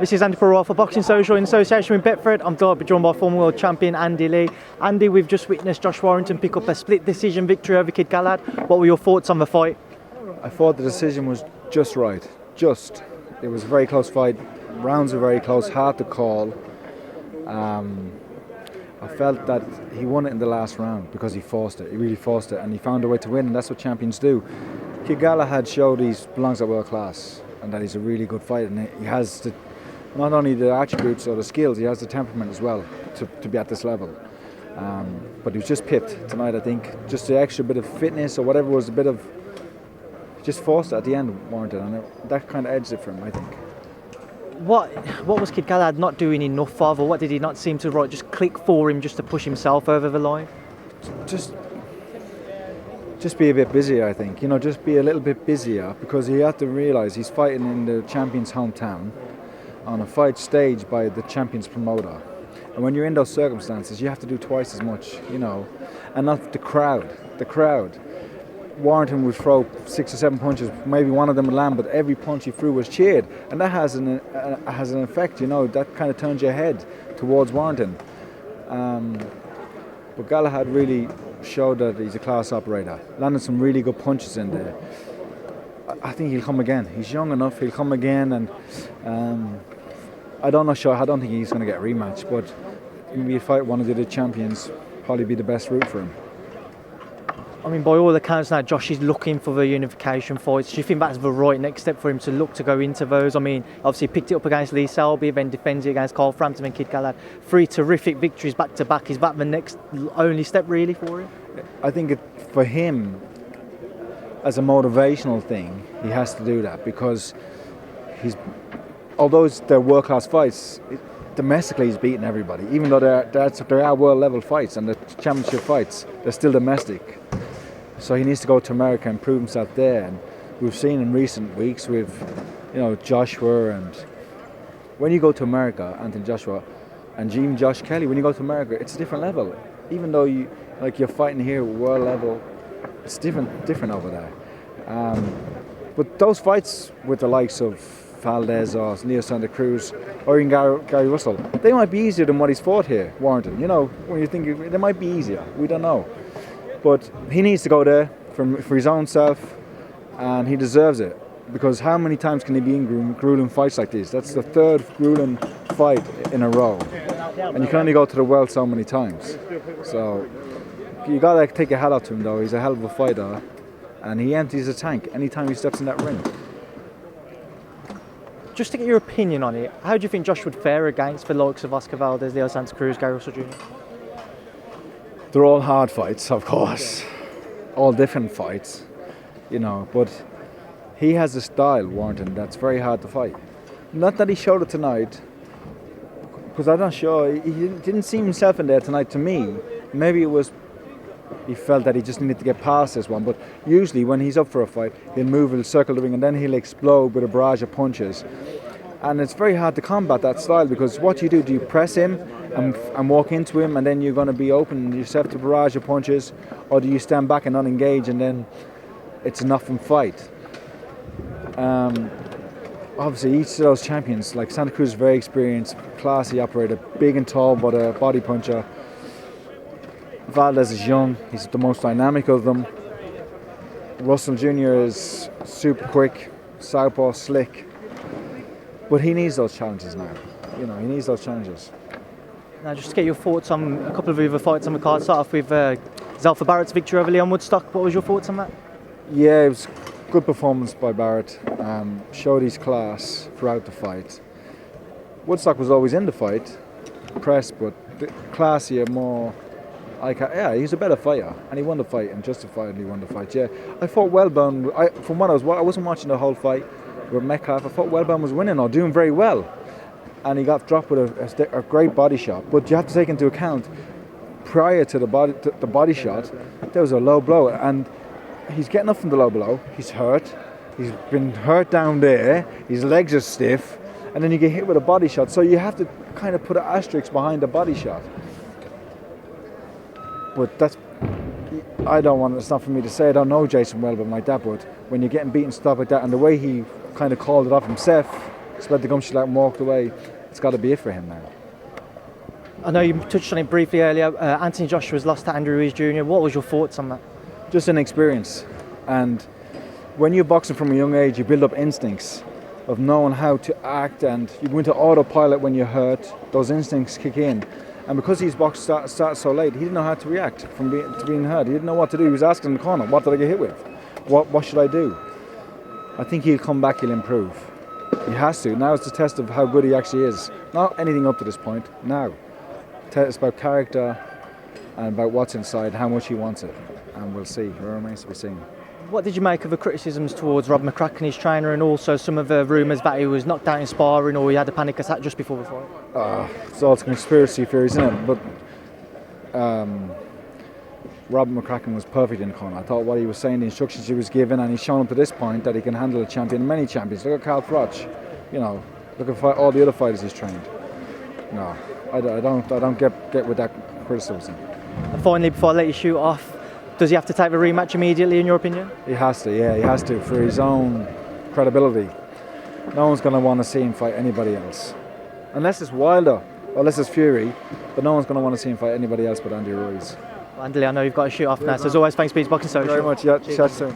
This is Andy Perot for Boxing Social in association with Betfred. I'm delighted to be joined by former world champion Andy Lee. Andy, we've just witnessed Josh Warrington pick up a split decision victory over Kid Galahad. What were your thoughts on the fight? I thought the decision was just right. It was a very close fight. Rounds were very close, hard to call. I felt that he won it in the last round because he forced it. He really forced it, and he found a way to win, and that's what champions do. Kid Galahad showed he belongs at world class, and that he's a really good fighter. And he has not only the attributes or the skills, he has the temperament as well to be at this level. But he was just pipped tonight, I think. Just the extra bit of fitness or whatever was a bit of... just forced it at the end, Warrington, and that kind of edged it for him, I think. What was Kid Galahad not doing enough of, or what did he not seem to just click for him just to push himself over the line? Just be a bit busier, I think. Just be a little bit busier, because he had to realise he's fighting in the champion's hometown on a fight staged by the champion's promoter. And when you're in those circumstances, you have to do twice as much, and not the crowd. The crowd. Warrington would throw 6 or 7 punches, maybe one of them would land, but every punch he threw was cheered, and that has an effect. That kind of turns your head towards Warrington. But Galahad really showed that he's a class operator, landed some really good punches in there. I think he'll come again. He's young enough, he'll come again, and I don't think he's going to get a rematch, but maybe fight one of the other champions, probably be the best route for him. I mean, by all accounts now, Josh is looking for the unification fights. Do you think that's the right next step for him to look to go into those? I mean, obviously he picked it up against Lee Selby, then defends it against Carl Frampton and Kid Galahad. 3 terrific victories back to back. Is that the next only step really for him? I think for him, as a motivational thing, he has to do that, because although they're world-class fights, domestically he's beaten everybody. Even though they are world-level fights and the championship fights, they're still domestic. So he needs to go to America and prove himself there. And we've seen in recent weeks with, Joshua, and when you go to America, Anthony Joshua, and even Josh Kelly, when you go to America, it's a different level. Even though you're fighting here world level, it's different over there. But those fights with the likes of Valdez or Leo Santa Cruz or even Gary Russell, they might be easier than what he's fought here, Warrington. When you think they might be easier, we don't know. But he needs to go there for his own self, and he deserves it, because how many times can he be in grueling fights like this? That's the 3rd grueling fight in a row, and you can only go to the world so many times. So you gotta take a hat off to him, though. He's a hell of a fighter, and he empties the tank anytime he steps in that ring. Just to get your opinion on it, how do you think Josh would fare against the likes of Oscar Valdez, Leo Santa Cruz, Gary Russell Jr.? They're all hard fights, of course. All different fights, but he has a style, Warrington, that's very hard to fight. Not that he showed it tonight, because I'm not sure. He didn't see himself in there tonight to me. Maybe it was he felt that he just needed to get past this one, but usually when he's up for a fight, he'll circle the ring, and then he'll explode with a barrage of punches. And it's very hard to combat that style, because what do? Do you press him and walk into him, and then you're going to be open yourself to a barrage of punches, or do you stand back and not engage, and then it's enough and fight? Obviously, each of those champions, like Santa Cruz, is very experienced, classy operator, big and tall, but a body puncher. Valdez is young, he's the most dynamic of them. Russell Jr. is super quick, southpaw, slick. But he needs those challenges now. He needs those challenges. Now, just to get your thoughts on a couple of the other fights on the card. Start off with Zelfa Barrett's victory over Leon Woodstock. What was your thoughts on that? Yeah, it was a good performance by Barrett. Showed his class throughout the fight. Woodstock was always in the fight, pressed, but classier, more... he's a better fighter, and he won the fight, and justifiably won the fight. Yeah, I thought Wellborn. I wasn't watching the whole fight with Metcalf. I thought Wellborn was winning or doing very well, and he got dropped with a great body shot. But you have to take into account, prior to the body shot, there was a low blow, and he's getting up from the low blow. He's hurt. He's been hurt down there. His legs are stiff, and then you get hit with a body shot. So you have to kind of put an asterisk behind the body shot. But it's not for me to say. I don't know Jason Wellborn like that, but when you're getting beaten stuff like that, and the way he kind of called it off himself, spread the gum shield out and walked away. It's got to be it for him now. I know you touched on it briefly earlier. Anthony Joshua's lost to Andrew Ruiz Jr. What was your thoughts on that? Just inexperience. And when you're boxing from a young age, you build up instincts of knowing how to act, and you go into autopilot when you're hurt. Those instincts kick in. And because his box started so late, he didn't know how to react to being hurt. He didn't know what to do. He was asking in the corner, what did I get hit with? What should I do? I think he'll come back, he'll improve. He has to. Now it's the test of how good he actually is. Not anything up to this point, now. It's about character and about what's inside, how much he wants it. And we'll see. It remains to be seen. What did you make of the criticisms towards Rob McCracken, his trainer, and also some of the rumours that he was knocked out in sparring or he had a panic attack just before the fight? It's all conspiracy theories, isn't it? But Rob McCracken was perfect in the corner. I thought what he was saying, the instructions he was given, and he's shown up to this point that he can handle a champion, many champions. Look at Carl Froch, look at all the other fighters he's trained. No, I don't get with that criticism. And finally, before I let you shoot off, does he have to take the rematch immediately, in your opinion? He has to, yeah, he has to, for his own credibility. No one's going to want to see him fight anybody else. Unless it's Wilder, or unless it's Fury, but no one's going to want to see him fight anybody else but Andy Ruiz. Andy, I know you've got to shoot off now, so as always, thanks for being Boxing Social. Thank you very much, yeah, chat soon.